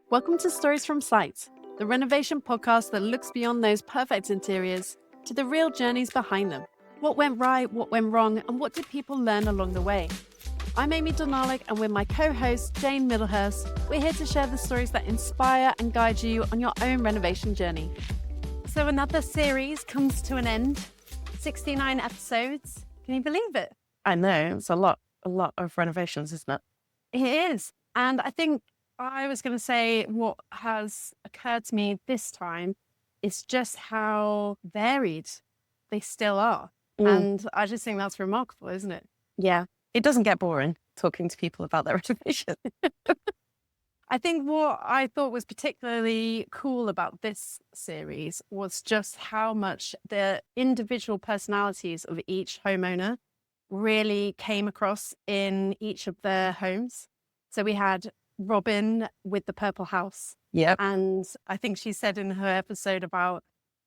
Welcome to Stories from Sight, the renovation podcast that looks beyond those perfect interiors to the real journeys behind them. What went right, what went wrong, and what did people learn along the way? I'm Amy Donalik, and with my co-host Jane Middlehurst, we're here to share the stories that inspire and guide you on your own renovation journey. So another series comes to an end, 69 episodes. Can you believe it? I know, it's a lot of renovations, isn't it? It is. And I think I was going to say what has occurred to me this time is just how varied they still are. And I just think that's remarkable, isn't it? Yeah. It doesn't get boring talking to people about their renovation. I think what I thought was particularly cool about this series was just how much the individual personalities of each homeowner really came across in each of their homes. So we had Robin with the purple house. Yep. And I think she said in her episode about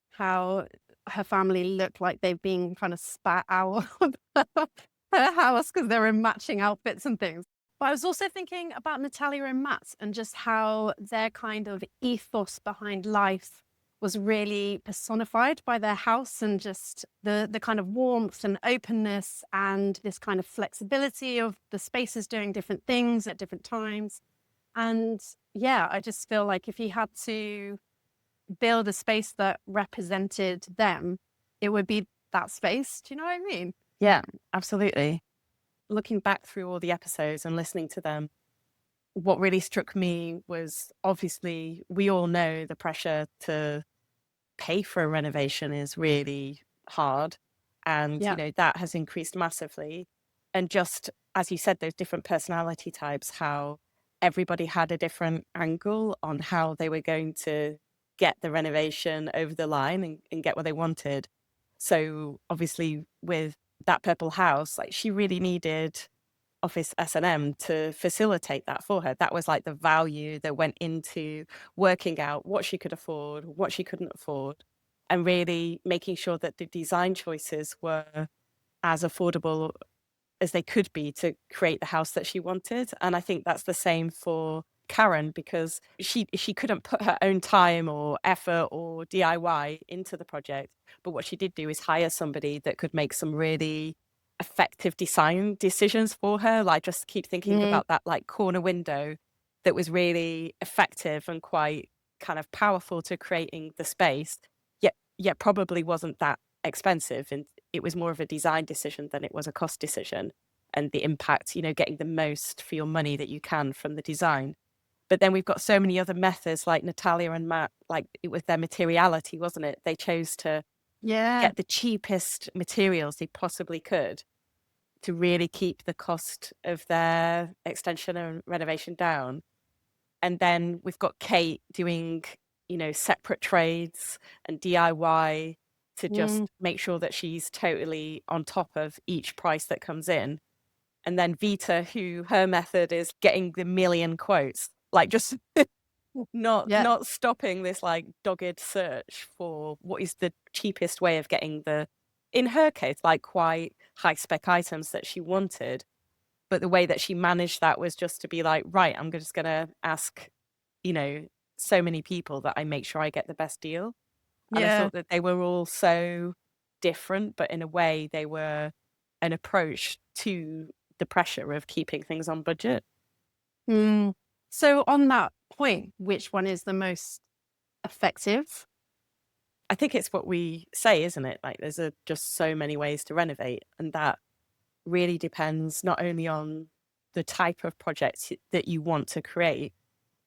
how her family looked like they've been kind of spat out of her house because they're in matching outfits and things. But I was also thinking about Natalia and Matt and just how their kind of ethos behind life was really personified by their house, and just the kind of warmth and openness and this kind of flexibility of the spaces doing different things at different times. And yeah, I just feel like if you had to build a space that represented them, it would be that space. Do you know what I mean? Yeah, absolutely. Looking back through all the episodes and listening to them, what really struck me was, obviously, we all know the pressure to pay for a renovation is really hard. And, Yeah. that has increased massively. And just, as you said, those different personality types, how everybody had a different angle on how they were going to get the renovation over the line and get what they wanted. So obviously with that purple house, like, she really needed Office S&M to facilitate that for her. That was like the value that went into working out what she could afford, what she couldn't afford, and really making sure that the design choices were as affordable as they could be to create the house that she wanted. And I think that's the same for Karen, because she couldn't put her own time or effort or DIY into the project. But what she did do is hire somebody that could make some really effective design decisions for her. Like, just keep thinking about that, like, corner window that was really effective and quite kind of powerful to creating the space, yet probably wasn't that expensive. And it was more of a design decision than it was a cost decision. And the impact, getting the most for your money that you can from the design. But then we've got so many other methods, like Natalia and Matt, like, it was their materiality, wasn't it? They chose to Yeah. get the cheapest materials they possibly could to really keep the cost of their extension and renovation down. And then we've got Kate doing, separate trades and DIY to just make sure that she's totally on top of each price that comes in. And then Vita, who her method is getting the million quotes, like, just Yeah. not stopping this, like, dogged search for what is the cheapest way of getting the, in her case, like, quite high spec items that she wanted. But the way that she managed that was just to be like, right, I'm just gonna ask, so many people that I make sure I get the best deal. And I Yeah. thought that they were all so different, but in a way they were an approach to the pressure of keeping things on budget. So on that point, which one is the most effective? I think it's what we say, isn't it? Like, there's just so many ways to renovate, and that really depends not only on the type of project that you want to create,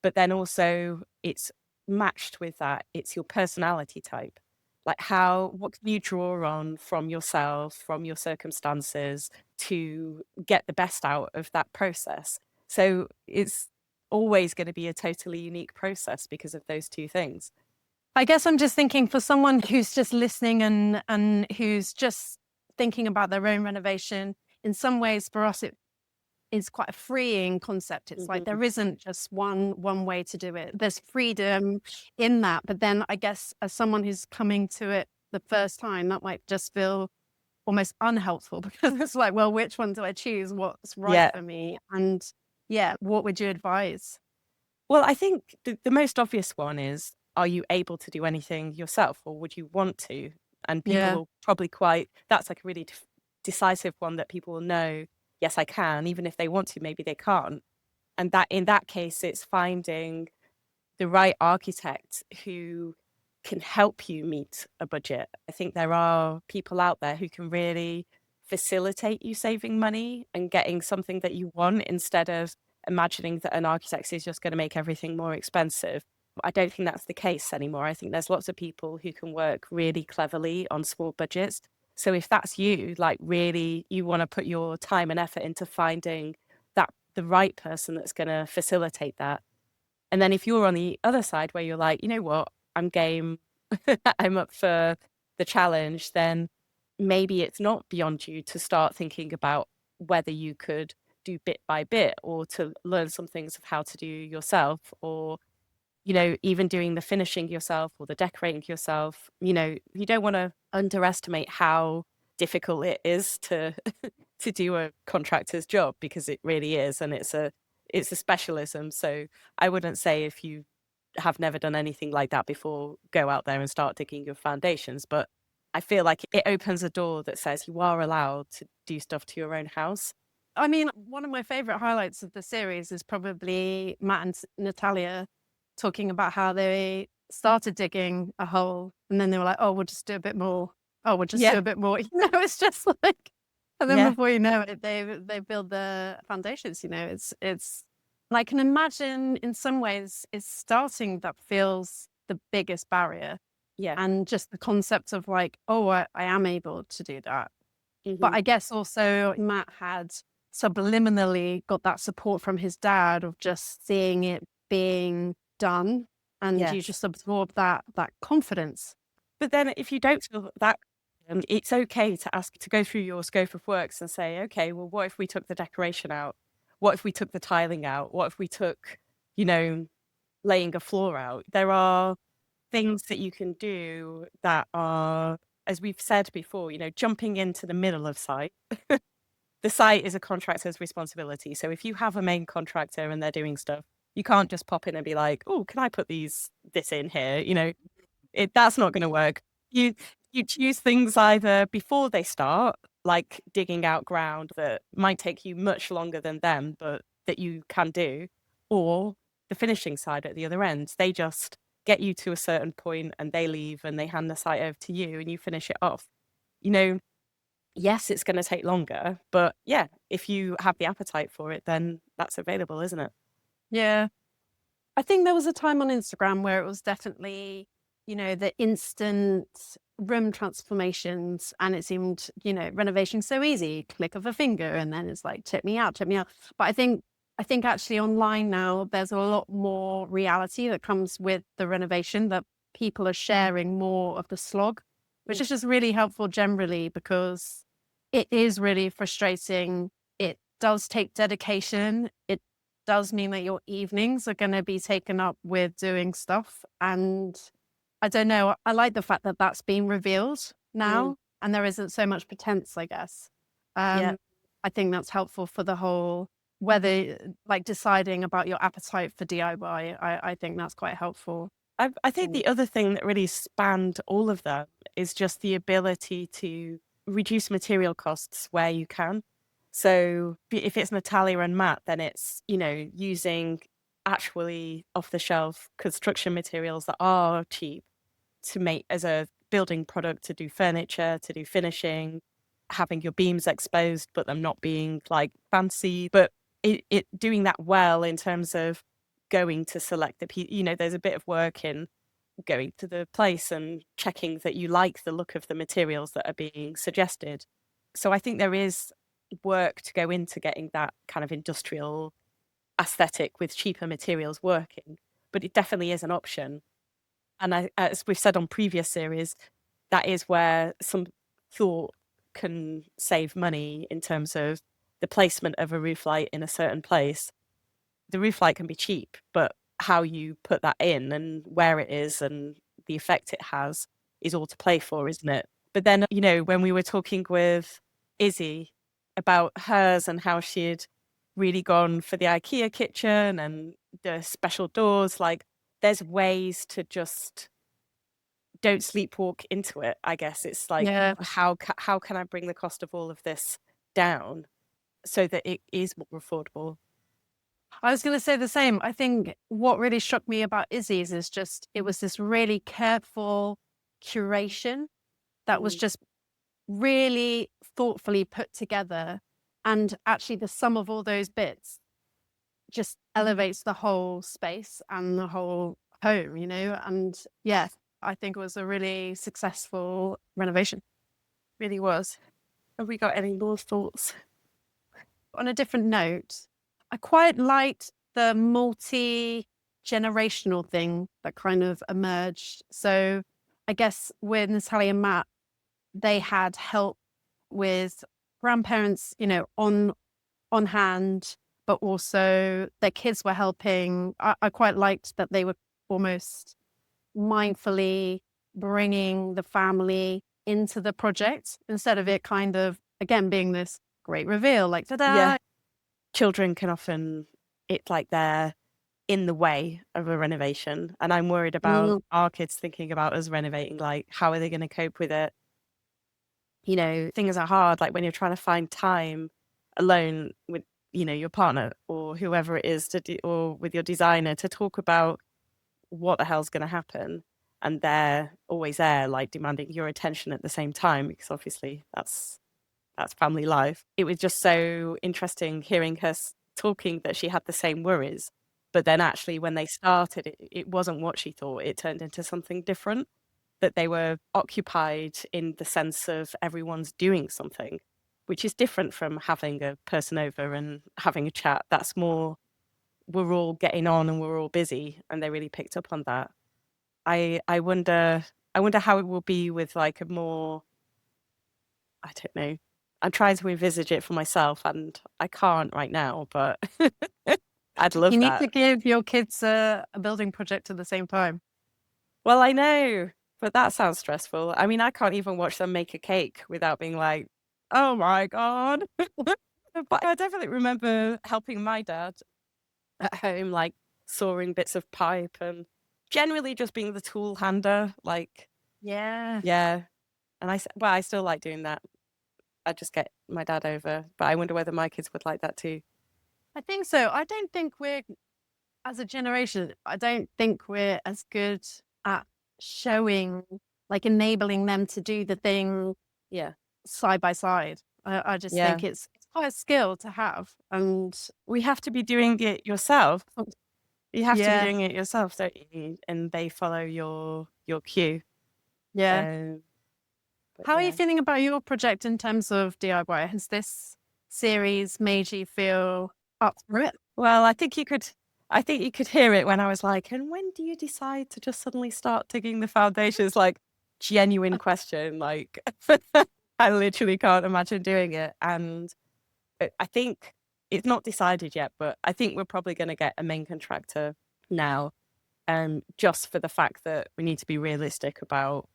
but then also it's matched with that. It's your personality type. Like, what can you draw on from yourself, from your circumstances, to get the best out of that process? So it's always going to be a totally unique process because of those two things. I guess I'm just thinking, for someone who's just listening and who's just thinking about their own renovation, in some ways for us it is quite a freeing concept. It's like there isn't just one way to do it. There's freedom in that. But then I guess as someone who's coming to it the first time, that might just feel almost unhelpful, because it's like, well, which one do I choose? What's right Yeah. for me? And yeah, what would you advise? Well, I think the most obvious one is, are you able to do anything yourself or would you want to? And people Yeah. will probably that's like a really decisive one that people will know, yes, I can, even if they want to, maybe they can't. And that in that case, it's finding the right architect who can help you meet a budget. I think there are people out there who can really facilitate you saving money and getting something that you want instead of imagining that an architect is just going to make everything more expensive. I don't think that's the case anymore. I think there's lots of people who can work really cleverly on small budgets. So if that's you, like really you want to put your time and effort into finding that the right person that's going to facilitate that, and then if you're on the other side where you're like, you know what, I'm game, I'm up for the challenge, then maybe it's not beyond you to start thinking about whether you could do bit by bit or to learn some things of how to do yourself or, even doing the finishing yourself or the decorating yourself. You don't want to underestimate how difficult it is to to do a contractor's job because it really is, and it's a specialism. So I wouldn't say if you have never done anything like that before, go out there and start digging your foundations. But I feel like it opens a door that says you are allowed to do stuff to your own house. I mean, one of my favorite highlights of the series is probably Matt and Natalia talking about how they started digging a hole and then they were like, oh, we'll just do a bit more. Oh, we'll just do Yeah, a bit more. It's just like, and then yeah, before you know it, they build the foundations. It's. And I can imagine in some ways it's starting that feels the biggest barrier, yeah. and just the concept of like, oh, I am able to do that. But Hmm. I guess also Matt had subliminally got that support from his dad of just seeing it being done, and you Yes. just absorb that confidence. But then if you don't feel that, it's okay to ask to go through your scope of works and say, okay, well, what if we took the decoration out? What if we took the tiling out? What if we took, you know, laying a floor out? There are things that you can do that are, as we've said before, jumping into the middle of site. The site is a contractor's responsibility. So if you have a main contractor and they're doing stuff, you can't just pop in and be like, oh, can I put this in here? That's not gonna work. You you choose things either before they start, like digging out ground that might take you much longer than them, but that you can do, or the finishing side at the other end. They just get you to a certain point and they leave and they hand the site over to you and you finish it off. You know, yes, it's gonna take longer, but yeah, if you have the appetite for it, then that's available, isn't it? Yeah. I think there was a time on Instagram where it was definitely, the instant room transformations, and it seemed, renovation so easy, click of a finger, and then it's like, check me out, check me out. But I think actually online now, there's a lot more reality that comes with the renovation, that people are sharing more of the slog, which Mm, is just really helpful generally because it is really frustrating. It does take dedication. It does mean that your evenings are going to be taken up with doing stuff. And I don't know, I like the fact that that's been revealed mm, now and there isn't so much pretense, I guess. yeah. Um, I think that's helpful for the whole, whether like deciding about your appetite for DIY. I think that's quite helpful. I think Mm. the other thing that really spanned all of them is just the ability to reduce material costs where you can. So if it's Natalia and Matt, then it's, using actually off the shelf construction materials that are cheap to make as a building product, to do furniture, to do finishing, having your beams exposed, but them not being like fancy. But it doing that well in terms of going to select there's a bit of work in going to the place and checking that you like the look of the materials that are being suggested. So I think there is work to go into getting that kind of industrial aesthetic with cheaper materials working, but it definitely is an option. And as we've said on previous series, that is where some thought can save money in terms of the placement of a roof light in a certain place. The roof light can be cheap, but how you put that in and where it is and the effect it has is all to play for, isn't it? But then, when we were talking with Izzy about hers and how she'd really gone for the IKEA kitchen and the special doors. Like, there's ways to just don't sleepwalk into it, I guess. It's like, Yeah. how can I bring the cost of all of this down so that it is more affordable? I was going to say the same. I think what really struck me about Izzy's is just it was this really careful curation that was Mm. just really thoughtfully put together. And actually, the sum of all those bits just elevates the whole space and the whole home, you know? And yeah, I think it was a really successful renovation. Really was. Have we got any more thoughts? On a different note, I quite liked the multi-generational thing that kind of emerged. So I guess with Natalie and Matt, they had help with grandparents, you know, on hand, but also their kids were helping. I quite liked that they were almost mindfully bringing the family into the project instead of it kind of, again, being this great reveal, like, Yeah. ta-da. Children can often, it's like they're in the way of a renovation. And I'm worried about Mm, our kids thinking about us renovating, like, how are they going to cope with it? You know, things are hard, like when you're trying to find time alone with, you know, your partner or whoever it is to do, or with your designer to talk about what the hell's going to happen. And they're always there, like demanding your attention at the same time, because obviously that's family life. It was just so interesting hearing her talking that she had the same worries. But then actually, when they started, it wasn't what she thought. It turned into something different, that they were occupied in the sense of everyone's doing something, which is different from having a person over and having a chat. That's more, we're all getting on and we're all busy. And they really picked up on that. I wonder how it will be with like a more, I don't know. I'm trying to envisage it for myself and I can't right now, but I'd you love need to that. give your kids a building project at the same time. Well, I know, but that sounds stressful. I mean, I can't even watch them make a cake without being like, oh my God. But I definitely remember helping my dad at home, like sawing bits of pipe and generally just being the tool hander. Like, Yeah. yeah. And well, I still like doing that. I just get my dad over, but I wonder whether my kids would like that too. I think so. I don't think we're, as a generation, I don't think we're as good at showing, like enabling them to do the thing Yeah. side by side. I just Yeah. think it's quite a skill to have. And We have to be doing it yourself. oh, You have to be yeah, doing it yourself, don't you? And they follow your cue. yeah. Um, but How are you yeah. feeling about your project in terms of DIY? Has this series made you feel up for it? Well, I think you could hear it when I was like, and when do you decide to just suddenly start digging the foundations? Like, genuine question. Like, I literally can't imagine doing it. And I think it's not decided yet, but I think we're probably going to get a main contractor now, just for the fact that we need to be realistic about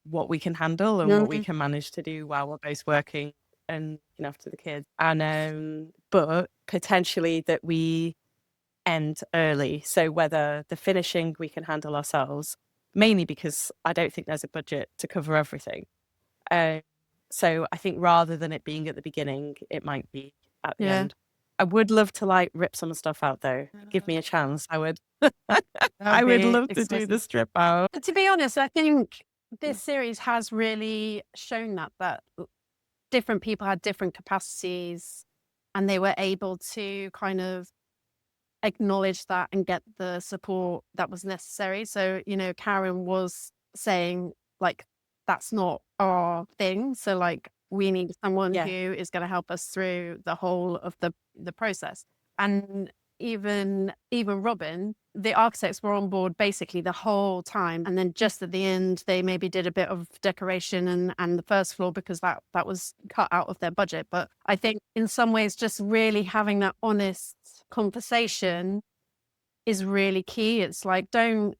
what we can handle and what we Mhm. can manage to do while we're both working and looking after the kids. And but potentially that we end early. So whether the finishing we can handle ourselves, mainly because I don't think there's a budget to cover everything. Um, so I think rather than it being at the beginning, it might be at the Yeah. end. I would love to like rip some stuff out though. Give me a chance. I would. That would I would be love to do exciting. the strip out. To be honest, I think this series has really shown that different people had different capacities and they were able to kind of acknowledge that and get the support that was necessary. So, you know, Karen was saying, like, that's not our thing. So, like, we need someone who Yeah. is going to help us through the whole of the process. And even Robin, the architects were on board basically the whole time. And then just at the end, they maybe did a bit of decoration and the first floor because that was cut out of their budget. But I think in some ways, just really having that honest conversation is really key. It's like don't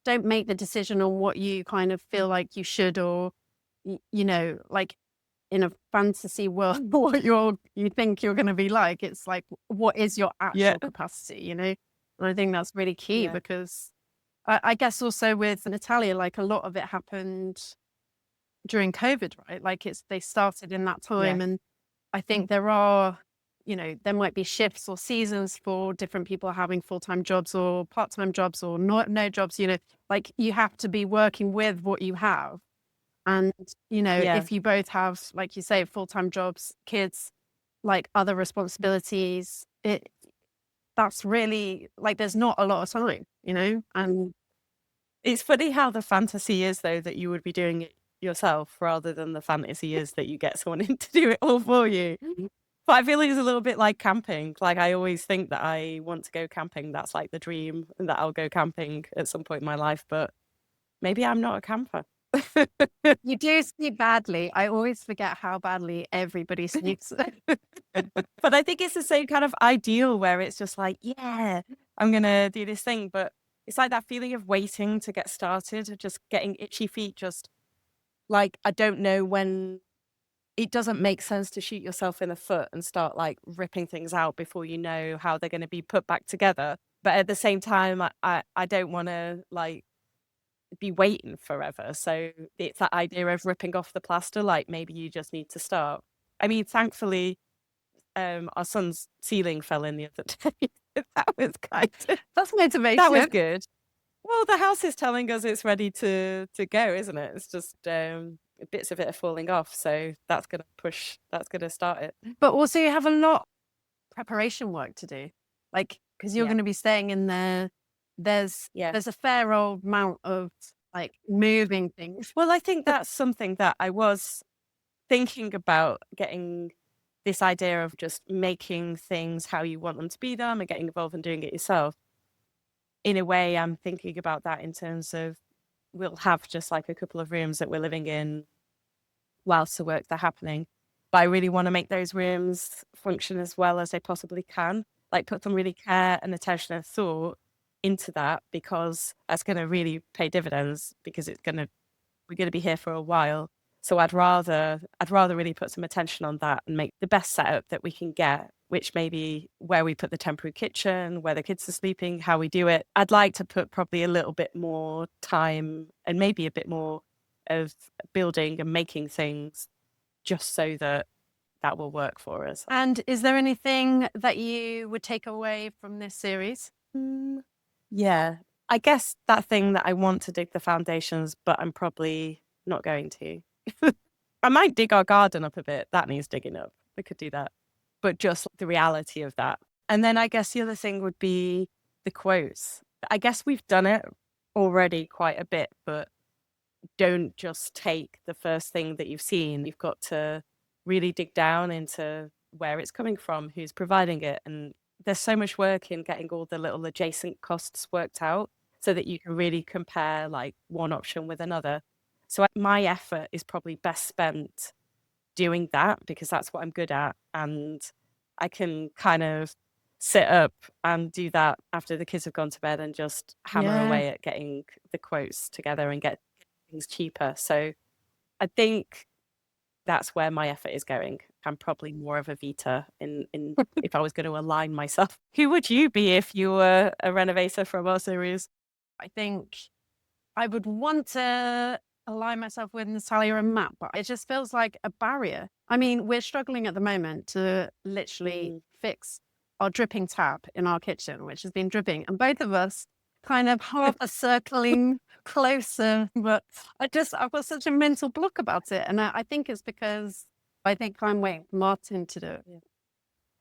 make the decision on what you kind of feel like you should or you know, like in a fantasy world what you think you're going to be like. It's like, what is your Yeah. actual capacity, you know? And I think that's really key Yeah. because I guess also with Natalia, like a lot of it happened during COVID, right? Like they started in that Yeah. time. And I think there are, you know, there might be shifts or seasons for different people having full-time jobs or part-time jobs or no jobs, you know, like you have to be working with what you have. And, you know, Yeah. if you both have, like you say, full-time jobs, kids, like other responsibilities, that's really like there's not a lot of time, you know? And It's funny how the fantasy is though that you would be doing it yourself rather than the fantasy is that you get someone in to do it all for you. But I feel like it's a little bit like camping. Like I always think that I want to go camping. That's like the dream and that I'll go camping at some point in my life, but maybe I'm not a camper. you do sleep badly. I always forget how badly everybody sleeps. But I think it's the same kind of ideal where it's just like, yeah, I'm gonna do this thing. But it's like that feeling of waiting to get started, of just getting itchy feet, just like I don't know when it doesn't make sense to shoot yourself in the foot and start like ripping things out before you know how they're gonna be put back together. But at the same time, I don't wanna like be waiting forever. So it's that idea of ripping off the plaster, like maybe you just need to start. I mean, thankfully, our son's ceiling fell in the other day. That was kind of That's that was motivation. good. Well, the house is telling us it's ready to go, isn't it? It's just bits of it are falling off, so that's gonna start it. But also you have a lot preparation work to do. Like, because you're Yeah. going to be staying in there. Yeah. There's a fair old amount of like moving things. Well, I think that's something that I was thinking about, getting this idea of just making things how you want them to be done and getting involved and doing it yourself. In a way, I'm thinking about that in terms of we'll have just like a couple of rooms that we're living in whilst the works are happening. But I really want to make those rooms function as well as they possibly can. Like put some really care and attention and thought into that because that's going to really pay dividends because we're going to be here for a while. So I'd rather really put some attention on that and make the best setup that we can get, which may be where we put the temporary kitchen, where the kids are sleeping, how we do it. I'd like to put probably a little bit more time and maybe a bit more of building and making things just so that that will work for us. And is there anything that you would take away from this series? Mm, yeah, I guess that thing that I want to dig the foundations, but I'm probably not going to. I might dig our garden up a bit. That needs digging up. We could do that. But just the reality of that. And then I guess the other thing would be the quotes. I guess we've done it already quite a bit, but don't just take the first thing that you've seen. You've got to really dig down into where it's coming from, who's providing it. And there's so much work in getting all the little adjacent costs worked out so that you can really compare like one option with another. So my effort is probably best spent doing that because that's what I'm good at. And I can kind of sit up and do that after the kids have gone to bed and just hammer Yeah. away at getting the quotes together and get things cheaper. So I think that's where my effort is going. I'm probably more of a Vita in if I was going to align myself. Who would you be if you were a renovator from our series? I think I would want to align myself with Natalia and Matt, but it just feels like a barrier. I mean, we're struggling at the moment to literally Mm. fix our dripping tap in our kitchen, which has been dripping, and both of us kind of half are circling closer. But I've got such a mental block about it. And I think it's because I think I'm waiting for Martin to do it. Yeah.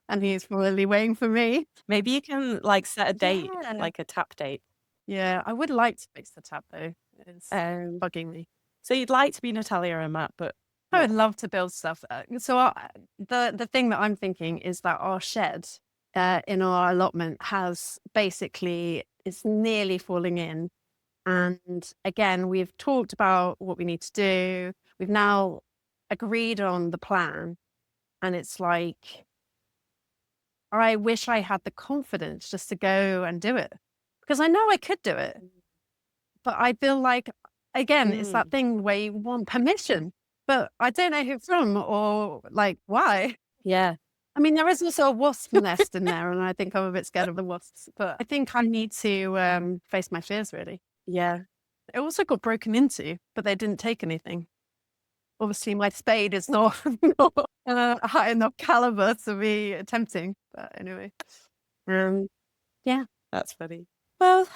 And he's probably waiting for me. Maybe you can like set a date, Yeah. like a tap date. Yeah. I would like to fix the tap though. It's Um, bugging me. so you'd like to be Natalia and Matt, but I would not. love to build stuff. So the thing that I'm thinking is that our shed in our allotment has basically it's nearly falling in. And again, we've talked about what we need to do. We've now agreed on the plan, and it's like I wish I had the confidence just to go and do it because I know I could do it, but I feel like again it's that Mm. thing where you want permission. but I don't know who from or like why. Yeah. I mean, there is also a wasp nest in there, and I think I'm a bit scared of the wasps, but I think I need to face my fears, really. Yeah. It also got broken into, but they didn't take anything. Obviously, my spade is not, not high enough caliber to be attempting, but anyway. Yeah. That's funny. Well,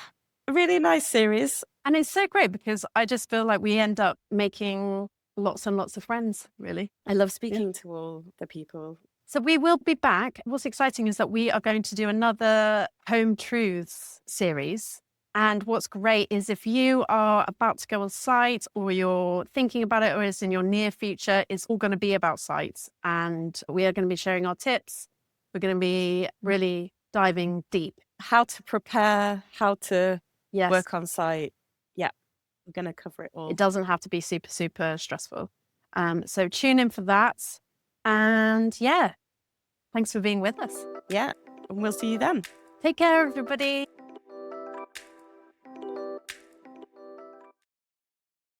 a really nice series. And it's so great because I just feel like we end up making lots and lots of friends, really. I love speaking to all the people. So we will be back. What's exciting is that we are going to do another Home Truths series. And what's great is if you are about to go on site or you're thinking about it or it's in your near future, it's all going to be about sites. And we are going to be sharing our tips. We're going to be really diving deep. How to prepare, how to Yes. work on site. Yeah, we're going to cover it all. It doesn't have to be super, super stressful. So tune in for that. And yeah, thanks for being with us. Yeah, and we'll see you then. Take care, everybody.